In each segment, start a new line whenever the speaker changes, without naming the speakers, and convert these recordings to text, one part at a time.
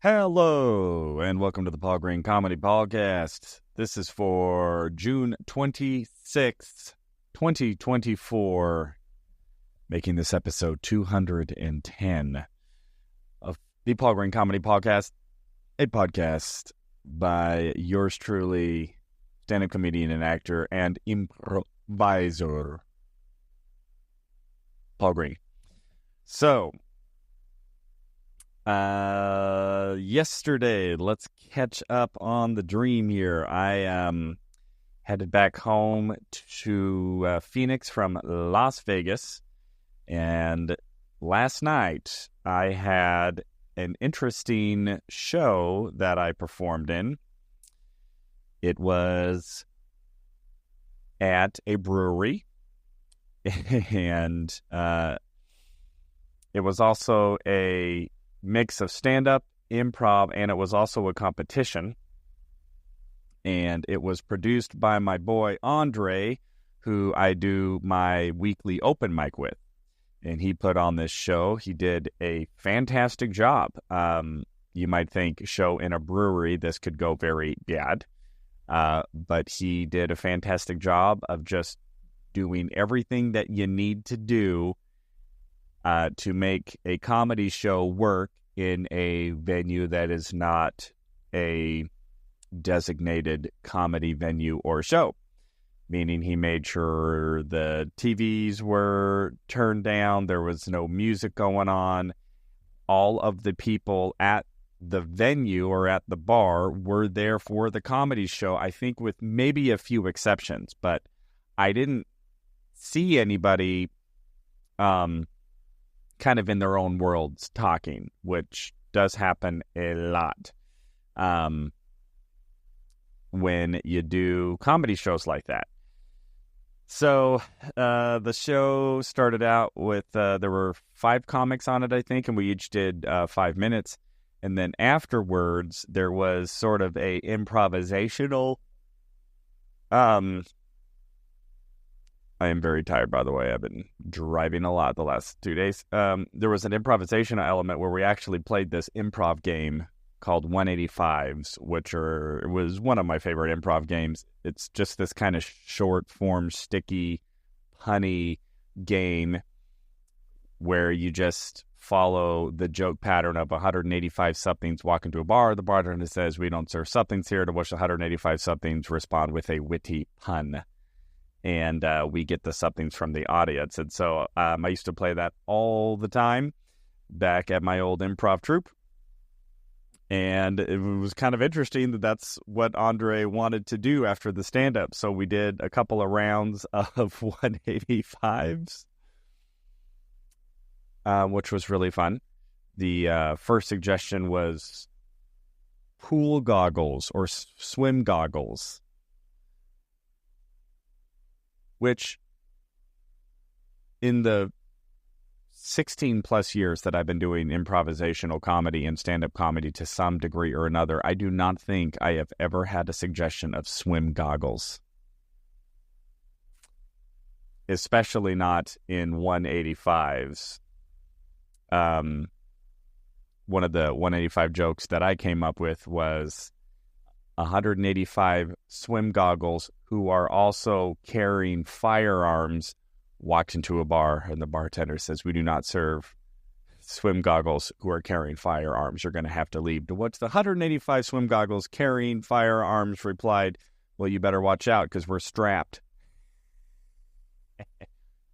Hello, and welcome to the Paul Green Comedy PaulCast. This is for June 26th, 2024, making this episode 210 of the Paul Green Comedy PaulCast, a podcast by yours truly, stand-up comedian and actor and improviser, Paul Green. So, yesterday, let's catch up on the dream here. I headed back home to Phoenix from Las Vegas, and last night I had an interesting show that I performed in. It was at a brewery, and it was also a mix of stand-up, improv, and it was also a competition. And it was produced by my boy Andre, who I do my weekly open mic with. And he put on this show. He did a fantastic job. You might think, show in a brewery, this could go very bad. But he did a fantastic job of just doing everything that you need to do to make a comedy show work in a venue that is not a designated comedy venue or show. Meaning he made sure the TVs were turned down, there was no music going on. All of the people at the venue or at the bar were there for the comedy show, I think with maybe a few exceptions. But I didn't see anybody kind of in their own worlds talking, which does happen a lot when you do comedy shows like that. So the show started out with, there were 5 comics on it, I think, and we each did 5 minutes. And then afterwards, there was sort of a improvisational... I am very tired, by the way. I've been driving a lot the last 2 days. There was an improvisational element where we actually played this improv game called 185s, which was one of my favorite improv games. It's just this kind of short form, sticky, punny game where you just follow the joke pattern of 185 somethings walk into a bar. The bartender says, "We don't serve somethings here," to which 185 somethings respond with a witty pun. And we get the somethings from the audience. And so I used to play that all the time back at my old improv troupe. And it was kind of interesting that that's what Andre wanted to do after the stand-up. So we did a couple of rounds of 185s, which was really fun. The first suggestion was pool goggles or swim goggles, which in the 16 plus years that I've been doing improvisational comedy and stand-up comedy to some degree or another, I do not think I have ever had a suggestion of swim goggles. Especially not in 185s. One of the 185 jokes that I came up with was 185 swim goggles who are also carrying firearms walked into a bar, and the bartender says, "We do not serve swim goggles who are carrying firearms. You're going to have to leave." To which the 185 swim goggles carrying firearms replied, "Well, you better watch out because we're strapped."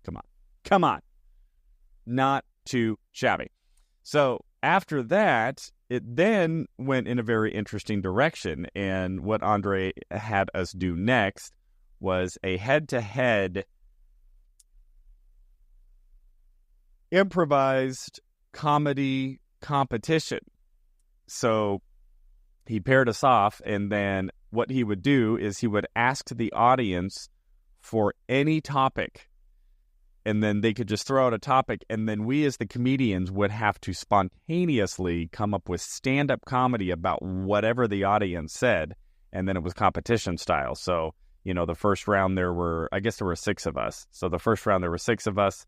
Come on. Not too shabby. So after that, it then went in a very interesting direction, and what Andre had us do next was a head-to-head improvised comedy competition. So he paired us off, and then what he would do is he would ask the audience for any topic, and then they could just throw out a topic, and then we as the comedians would have to spontaneously come up with stand-up comedy about whatever the audience said, and then it was competition style. So, the first round there were 6 of us. So the first round there were 6 of us,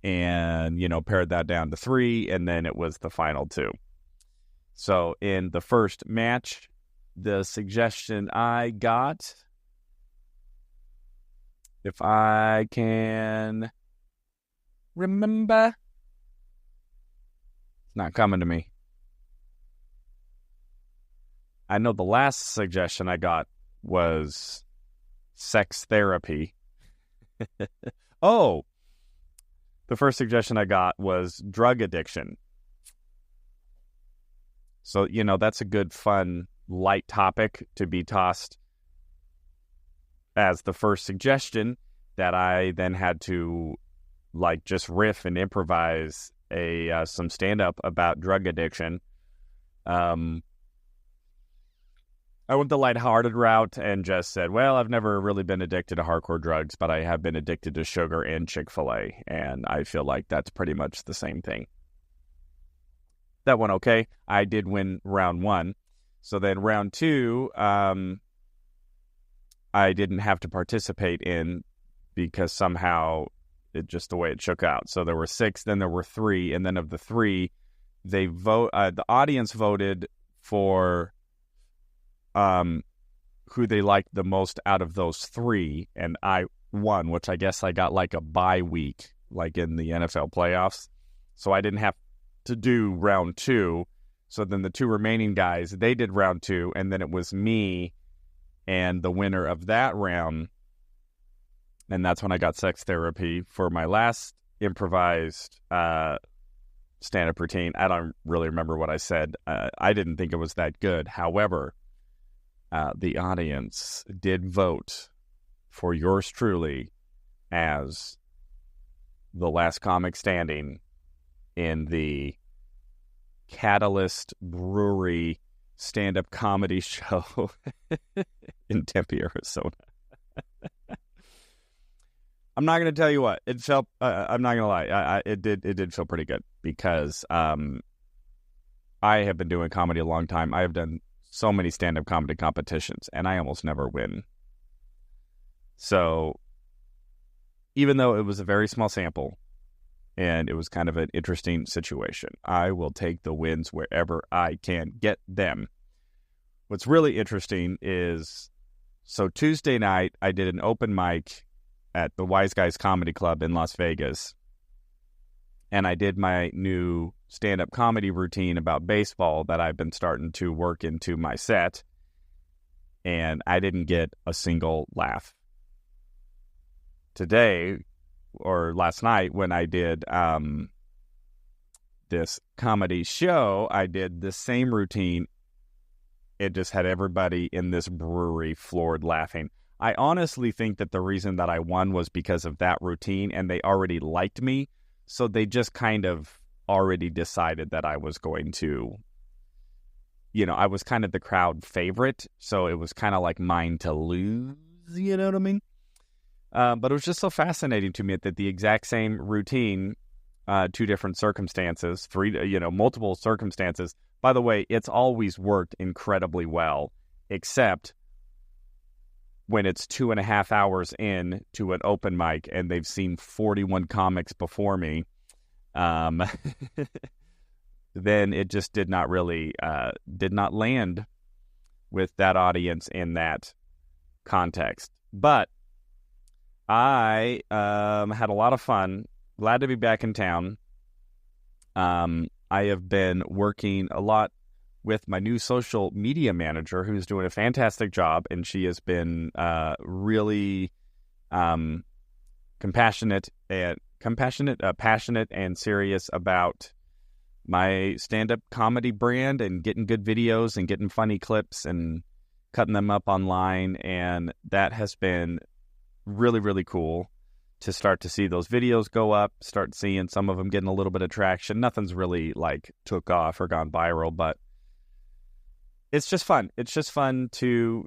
and, pared that down to 3, and then it was the final 2. So in the first match, the suggestion I got, if I can remember, it's not coming to me. I know the last suggestion I got was sex therapy. Oh, the first suggestion I got was drug addiction. So, that's a good, fun, light topic to be tossed as the first suggestion that I then had to, just riff and improvise some stand-up about drug addiction. I went the lighthearted route and just said, well, I've never really been addicted to hardcore drugs, but I have been addicted to sugar and Chick-fil-A, and I feel like that's pretty much the same thing. That went okay. I did win round 1. So then round 2, I didn't have to participate in because somehow it just the way it shook out. So there were 6, then there were 3, and then of the 3, the audience voted for who they liked the most out of those 3, and I won, which I guess I got like a bye week, like in the NFL playoffs. So I didn't have to do round 2. So then the 2 remaining guys, they did round 2, and then it was me and the winner of that round. And that's when I got sex therapy for my last improvised stand-up routine. I don't really remember what I said. I didn't think it was that good. However, the audience did vote for yours truly as the last comic standing in the Catalyst Brewery stand-up comedy show in Tempe, Arizona. I'm not going to tell you what it felt. I'm not going to lie. It did feel pretty good because I have been doing comedy a long time. I have done so many stand-up comedy competitions, and I almost never win. So even though it was a very small sample and it was kind of an interesting situation, I will take the wins wherever I can get them. What's really interesting is, so Tuesday night, I did an open mic at the Wise Guys Comedy Club in Las Vegas, and I did my new stand-up comedy routine about baseball that I've been starting to work into my set, and I didn't get a single laugh. Today, or last night, when I did this comedy show, I did the same routine. It just had everybody in this brewery floored laughing. I honestly think that the reason that I won was because of that routine, and they already liked me, so they just kind of already decided that I was going to, I was kind of the crowd favorite, so it was kind of like mine to lose, you know what I mean? But it was just so fascinating to me that the exact same routine, 2 different circumstances, 3, multiple circumstances. By the way, it's always worked incredibly well, except when it's 2.5 hours in to an open mic and they've seen 41 comics before me, then it just did not really, did not land with that audience in that context. But I had a lot of fun. Glad to be back in town. I have been working a lot with my new social media manager, who's doing a fantastic job, and she has been really passionate and serious about my stand-up comedy brand and getting good videos and getting funny clips and cutting them up online, and that has been really, really cool to start to see those videos go up, start seeing some of them getting a little bit of traction. Nothing's really took off or gone viral, but it's just fun. It's just fun to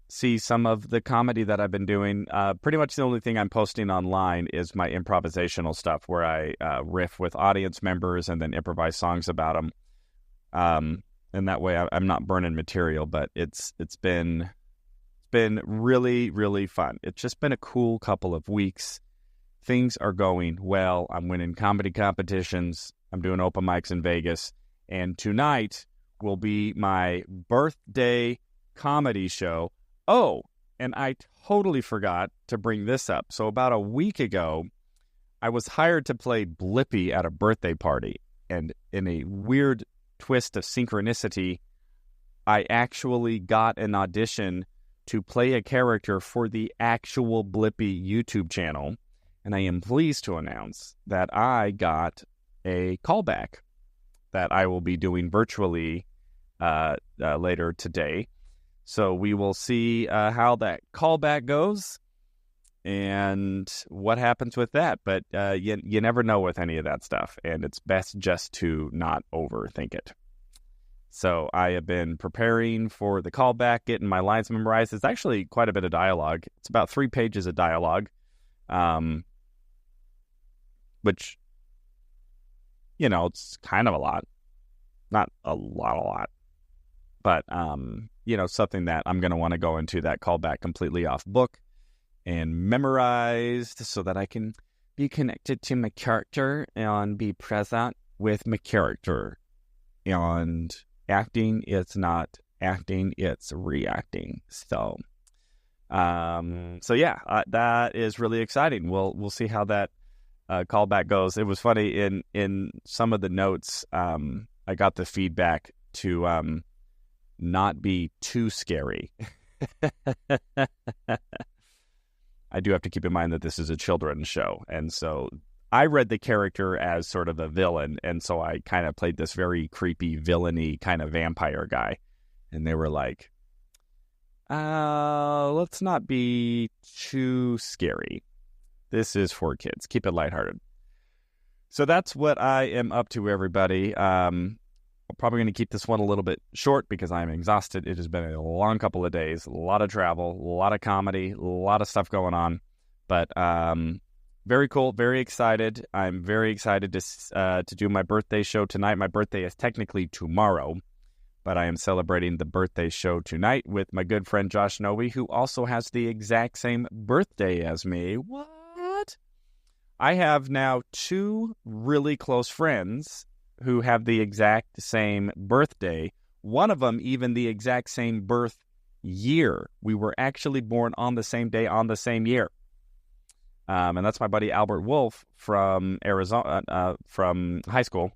see some of the comedy that I've been doing. Pretty much the only thing I'm posting online is my improvisational stuff, where I riff with audience members and then improvise songs about them. And that way I'm not burning material, but it's been really, really fun. It's just been a cool couple of weeks. Things are going well. I'm winning comedy competitions. I'm doing open mics in Vegas. And tonight will be my birthday comedy show. Oh, and I totally forgot to bring this up. So about a week ago, I was hired to play Blippi at a birthday party. And in a weird twist of synchronicity, I actually got an audition to play a character for the actual Blippi YouTube channel. And I am pleased to announce that I got a callback that I will be doing virtually later today. So we will see how that callback goes and what happens with that. But you never know with any of that stuff, and it's best just to not overthink it. So I have been preparing for the callback, getting my lines memorized. It's actually quite a bit of dialogue. It's about 3 pages of dialogue, which, it's kind of a lot. Not a lot. But, something that I'm going to want to go into that callback completely off book and memorized so that I can be connected to my character and be present with my character. And acting, it's not acting, it's reacting. So that is really exciting. We'll see how that callback goes. It was funny in some of the notes. I got the feedback to not be too scary. I do have to keep in mind that this is a children's show, and so I read the character as sort of a villain, and so I kind of played this very creepy, villainy kind of vampire guy, and they were like, let's not be too scary. This is for kids. Keep it lighthearted. So that's what I am up to, everybody. I'm probably going to keep this one a little bit short because I'm exhausted. It has been a long couple of days, a lot of travel, a lot of comedy, a lot of stuff going on. But very cool, very excited. I'm very excited to do my birthday show tonight. My birthday is technically tomorrow, but I am celebrating the birthday show tonight with my good friend Josh Noe, who also has the exact same birthday as me. What? I have now 2 really close friends who have the exact same birthday. One of them even the exact same birth year. We were actually born on the same day, on the same year. And that's my buddy Albert Wolf from Arizona, from high school.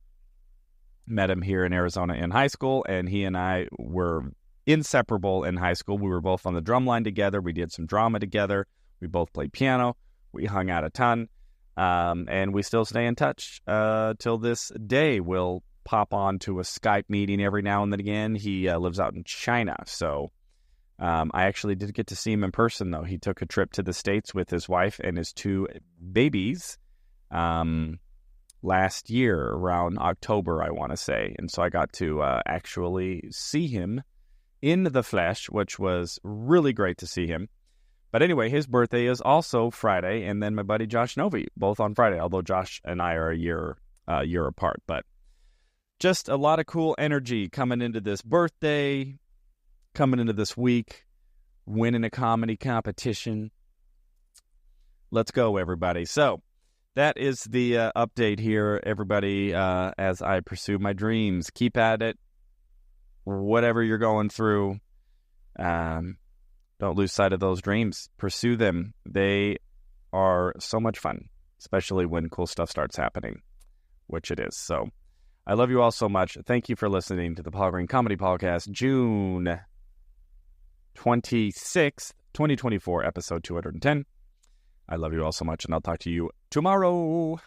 Met him here in Arizona in high school, and he and I were inseparable in high school. We were both on the drum line together. We did some drama together. We both played piano. We hung out a ton. And we still stay in touch till this day. We'll pop on to a Skype meeting every now and then again. He lives out in China, so I actually did get to see him in person, though. He took a trip to the States with his wife and his 2 babies last year, around October, I want to say. And so I got to actually see him in the flesh, which was really great to see him. But anyway, his birthday is also Friday, and then my buddy Josh Novi, both on Friday, although Josh and I are a year apart. But just a lot of cool energy coming into this birthday, coming into this week, winning a comedy competition. Let's go, everybody. So that is the update here, everybody, as I pursue my dreams. Keep at it, whatever you're going through. Don't lose sight of those dreams. Pursue them. They are so much fun, especially when cool stuff starts happening, which it is. So I love you all so much. Thank you for listening to the Paul Green Comedy PaulCast, June 26th, 2024, episode 210. I love you all so much, and I'll talk to you tomorrow.